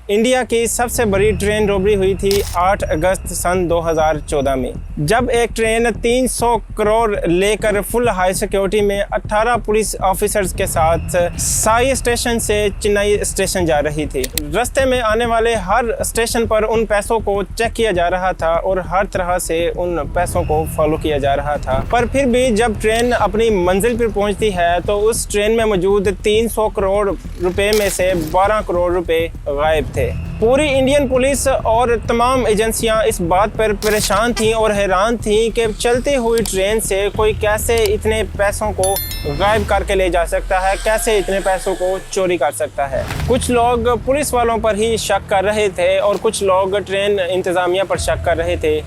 India की सबसे बड़ी ट्रेन रॉबरी हुई थी 8 अगस्त सन 2014 में, जब एक ट्रेन 300 करोड़ लेकर फुल हाई सिक्योरिटी में 18 पुलिस ऑफिसर्स के साथ साई स्टेशन से चेन्नई स्टेशन जा रही थी। रास्ते में आने वाले हर स्टेशन पर उन पैसों को चेक किया जा रहा था और हर तरह से उन पैसों को फॉलो किया जा रहा था। पर फिर भी जब ट्रेन अपनी मंजिल पर पहुंचती है तो उस ट्रेन में मौजूद 300 करोड़ रुपए में से 12 करोड़ रुपए गायब थे। पूरी इंडियन पुलिस और तमाम एजेंसियां इस बात पर परेशान थीं और हैरान थीं कि चलती हुई ट्रेन से कोई कैसे इतने पैसों को गायब करके ले जा सकता है, कैसे इतने पैसों को चोरी कर सकता है। कुछ लोग पुलिस वालों पर ही शक कर रहे थे और कुछ लोग ट्रेन इंतज़ामिया पर शक कर रहे थे।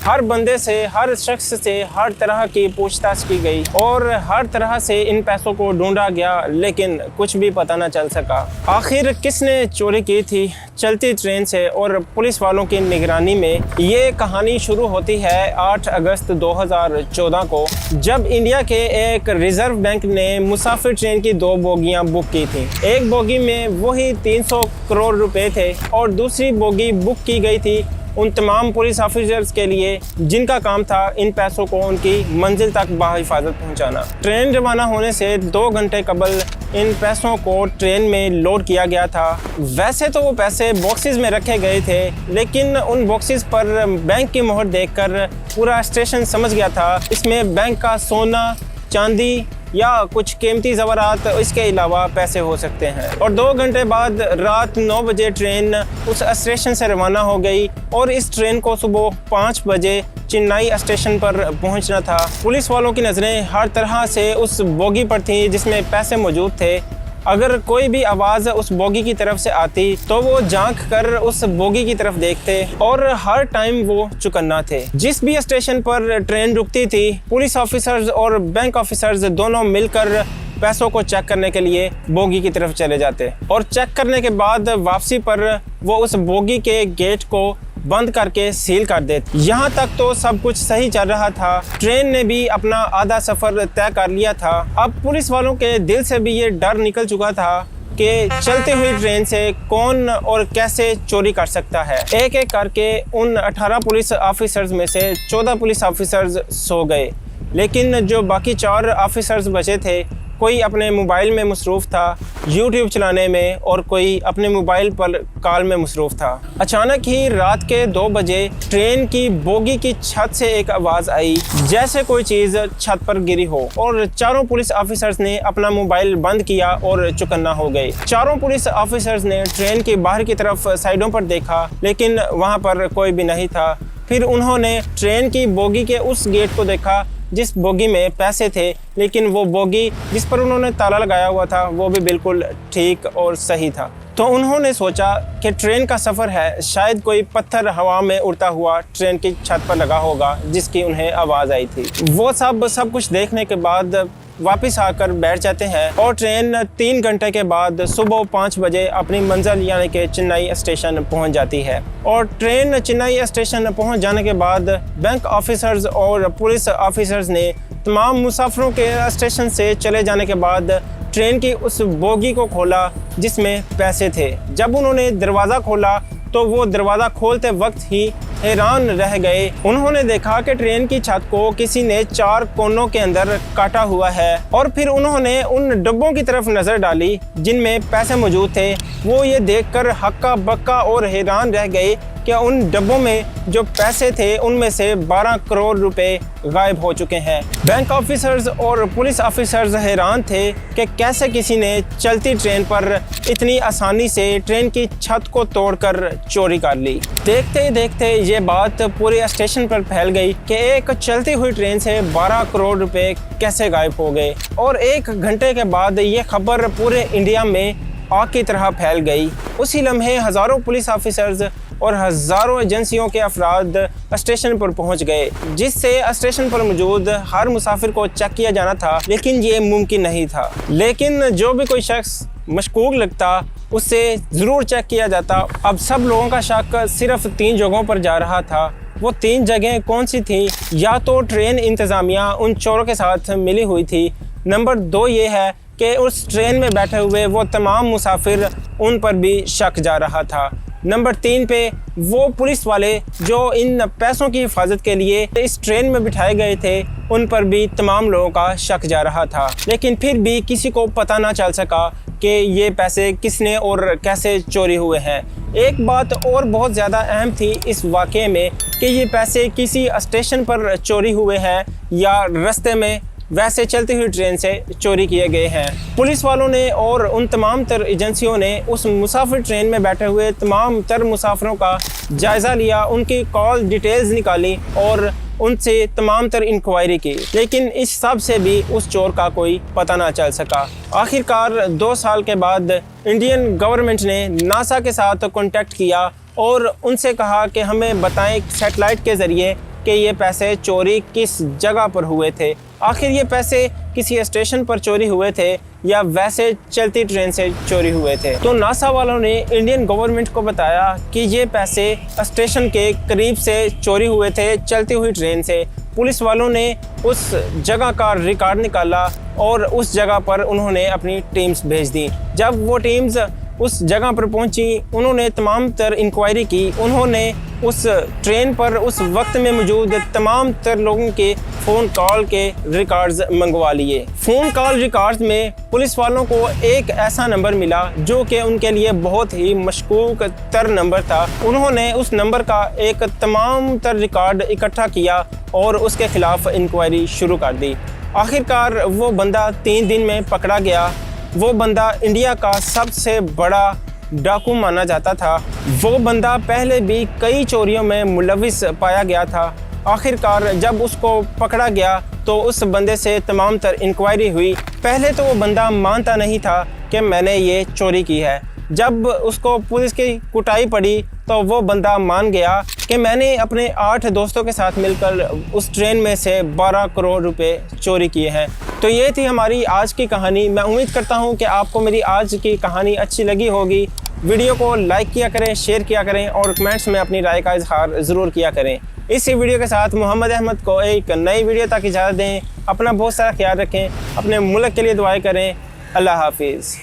हर बंदे से, हर शख्स से हर तरह की पूछताछ की गई और हर तरह से इन पैसों को ढूंढा गया, लेकिन कुछ भी पता न चल सका। आखिर किसने चोरी की थी चलती ट्रेन से और पुलिस वालों की निगरानी में? ये कहानी शुरू होती है 8 अगस्त 2014 को, जब इंडिया के एक रिजर्व बैंक ने मुसाफिर ट्रेन की 2 बोगियां बुक की थी। एक बोगी में वही 300 करोड़ रुपए थे और दूसरी बोगी बुक की गई थी उन तमाम पुलिस ऑफिसर्स के लिए जिनका काम था इन पैसों को उनकी मंजिल तक बाहिफाजत पहुंचाना। ट्रेन रवाना होने से 2 घंटे कबल इन पैसों को ट्रेन में लोड किया गया था। वैसे तो वो पैसे बॉक्सेस में रखे गए थे, लेकिन उन बॉक्सेस पर बैंक की मोहर देखकर पूरा स्टेशन समझ गया था इसमें बैंक का सोना, चांदी या कुछ कीमती ज़ेवरात, इसके अलावा पैसे हो सकते हैं। और 2 घंटे बाद रात 9 बजे ट्रेन उस स्टेशन से रवाना हो गई और इस ट्रेन को सुबह 5 बजे चेन्नई स्टेशन पर पहुंचना था। पुलिस वालों की नज़रें हर तरह से उस बोगी पर थी जिसमें पैसे मौजूद थे। अगर कोई भी आवाज़ उस बोगी की तरफ से आती तो वो झांक कर उस बोगी की तरफ देखते और हर टाइम वो चौकन्ना थे। जिस भी स्टेशन पर ट्रेन रुकती थी, पुलिस ऑफिसर्स और बैंक ऑफिसर्स दोनों मिलकर पैसों को चेक करने के लिए बोगी की तरफ चले जाते और चेक करने के बाद वापसी पर वो उस बोगी के गेट को बंद करके सील कर देते। यहाँ तक तो सब कुछ सही चल रहा था। ट्रेन ने भी अपना आधा सफ़र तय कर लिया था। अब पुलिस वालों के दिल से भी ये डर निकल चुका था कि चलती हुई ट्रेन से कौन और कैसे चोरी कर सकता है। एक एक करके उन 18 पुलिस ऑफिसर्स में से 14 पुलिस ऑफिसर्स सो गए, लेकिन जो बाकी 4 ऑफिसर्स बचे थे, कोई अपने मोबाइल में मसरूफ़ था, यूट्यूब चलाने में, और कोई अपने मोबाइल पर कॉल में मसरूफ़ था। अचानक ही रात के 2 बजे ट्रेन की बोगी की छत से एक आवाज़ आई जैसे कोई चीज़ छत पर गिरी हो और चारों पुलिस ऑफिसर्स ने अपना मोबाइल बंद किया और चौकन्ना हो गए। चारों पुलिस ऑफिसर्स ने ट्रेन की बाहर की तरफ साइडों पर देखा, लेकिन वहाँ पर कोई भी नहीं था। फिर उन्होंने ट्रेन की बोगी के उस गेट को देखा जिस बोगी में पैसे थे, लेकिन वो बोगी जिस पर उन्होंने ताला लगाया हुआ था वो भी बिल्कुल ठीक और सही था। तो उन्होंने सोचा कि ट्रेन का सफ़र है, शायद कोई पत्थर हवा में उड़ता हुआ ट्रेन की छत पर लगा होगा जिसकी उन्हें आवाज़ आई थी। वो सब कुछ देखने के बाद वापस आकर बैठ जाते हैं और ट्रेन 3 घंटे के बाद सुबह 5 बजे अपनी मंजिल यानी कि चेन्नई स्टेशन पहुंच जाती है। और ट्रेन चेन्नई स्टेशन पहुंच जाने के बाद बैंक ऑफिसर्स और पुलिस ऑफिसर्स ने तमाम मुसाफिरों के स्टेशन से चले जाने के बाद ट्रेन की उस बोगी को खोला जिसमें पैसे थे। जब उन्होंने दरवाज़ा खोला तो वो दरवाज़ा खोलते वक्त ही हैरान रह गए। उन्होंने देखा कि ट्रेन की छत को किसी ने 4 कोनों के अंदर काटा हुआ है और फिर उन्होंने उन डब्बों की तरफ नज़र डाली जिनमें पैसे मौजूद थे। वो ये देखकर हक्का बक्का और हैरान रह गए कि उन डब्बों में जो पैसे थे उनमें से 12 करोड़ रुपए गायब हो चुके हैं। बैंक ऑफिसर्स और पुलिस ऑफिसर्स हैरान थे कि कैसे किसी ने चलती ट्रेन पर इतनी आसानी से ट्रेन की छत को तोड़कर चोरी कर ली। देखते ही देखते ये बात पूरे स्टेशन पर फैल गई कि एक चलती हुई ट्रेन से 12 करोड़ रुपए कैसे गायब हो गए। और 1 घंटे के बाद ये खबर पूरे इंडिया में आग की तरह फैल गई। उसी लम्हे हज़ारों पुलिस ऑफिसर्स और हज़ारों एजेंसियों के अफराद स्टेशन पर पहुंच गए, जिससे स्टेशन पर मौजूद हर मुसाफिर को चेक किया जाना था, लेकिन ये मुमकिन नहीं था। लेकिन जो भी कोई शख्स मशकूक लगता उससे ज़रूर चेक किया जाता। अब सब लोगों का शक सिर्फ 3 जगहों पर जा रहा था। वो 3 जगहें कौन सी थी? या तो ट्रेन इंतज़ामिया उन चोरों के साथ मिली हुई थी, नंबर 2 ये है कि उस ट्रेन में बैठे हुए वो तमाम मुसाफिर, उन पर भी शक जा रहा था। नंबर 3 पे वो पुलिस वाले जो इन पैसों की हिफाजत के लिए इस ट्रेन में बिठाए गए थे, उन पर भी तमाम लोगों का शक जा रहा था। लेकिन फिर भी किसी को पता ना चल सका कि ये पैसे किसने और कैसे चोरी हुए हैं। एक बात और बहुत ज़्यादा अहम थी इस वाक़े में कि ये पैसे किसी स्टेशन पर चोरी हुए हैं या रास्ते में वैसे चलती हुई ट्रेन से चोरी किए गए हैं। पुलिस वालों ने और उन तमाम तर एजेंसियों ने उस मुसाफिर ट्रेन में बैठे हुए तमाम तर मुसाफिरों का जायज़ा लिया, उनकी कॉल डिटेल्स निकाली और उनसे तमाम तर इंक्वायरी की, लेकिन इस सब से भी उस चोर का कोई पता ना चल सका। आखिरकार 2 साल के बाद इंडियन गवर्नमेंट ने नासा के साथ कॉन्टेक्ट किया और उनसे कहा कि हमें बताएं सैटेलाइट के ज़रिए कि ये पैसे चोरी किस जगह पर हुए थे। आखिर ये पैसे किसी स्टेशन पर चोरी हुए थे या वैसे चलती ट्रेन से चोरी हुए थे। तो नासा वालों ने इंडियन गवर्नमेंट को बताया कि ये पैसे स्टेशन के करीब से चोरी हुए थे, चलती हुई ट्रेन से। पुलिस वालों ने उस जगह का रिकॉर्ड निकाला और उस जगह पर उन्होंने अपनी टीम्स भेज दी। जब वो टीम्स उस जगह पर पहुंची, उन्होंने तमाम तर इंक्वायरी की। उन्होंने उस ट्रेन पर उस वक्त में मौजूद तमाम तर लोगों के फ़ोन कॉल के रिकॉर्ड्स मंगवा लिए। फ़ोन कॉल रिकॉर्ड्स में पुलिस वालों को एक ऐसा नंबर मिला जो कि उनके लिए बहुत ही मशकूक तर नंबर था। उन्होंने उस नंबर का एक तमाम तर रिकॉर्ड इकट्ठा किया और उसके ख़िलाफ़ इंक्वायरी शुरू कर दी। आखिरकार वो बंदा 3 दिन में पकड़ा गया। वो बंदा इंडिया का सबसे बड़ा डाकू माना जाता था। वो बंदा पहले भी कई चोरियों में मुलविस पाया गया था। आखिरकार जब उसको पकड़ा गया तो उस बंदे से तमाम तर इंक्वायरी हुई। पहले तो वो बंदा मानता नहीं था कि मैंने ये चोरी की है। जब उसको पुलिस की कुटाई पड़ी तो वो बंदा मान गया कि मैंने अपने 8 दोस्तों के साथ मिलकर उस ट्रेन में से 12 करोड़ रुपए चोरी किए हैं। तो ये थी हमारी आज की कहानी। मैं उम्मीद करता हूँ कि आपको मेरी आज की कहानी अच्छी लगी होगी। वीडियो को लाइक किया करें, शेयर किया करें और कमेंट्स में अपनी राय का इजहार ज़रूर किया करें। इसी वीडियो के साथ मोहम्मद अहमद को एक नई वीडियो तक इजाज़त दें। अपना बहुत सारा ख्याल रखें, अपने मुल्क के लिए दुआएं करें। अल्लाह हाफिज़।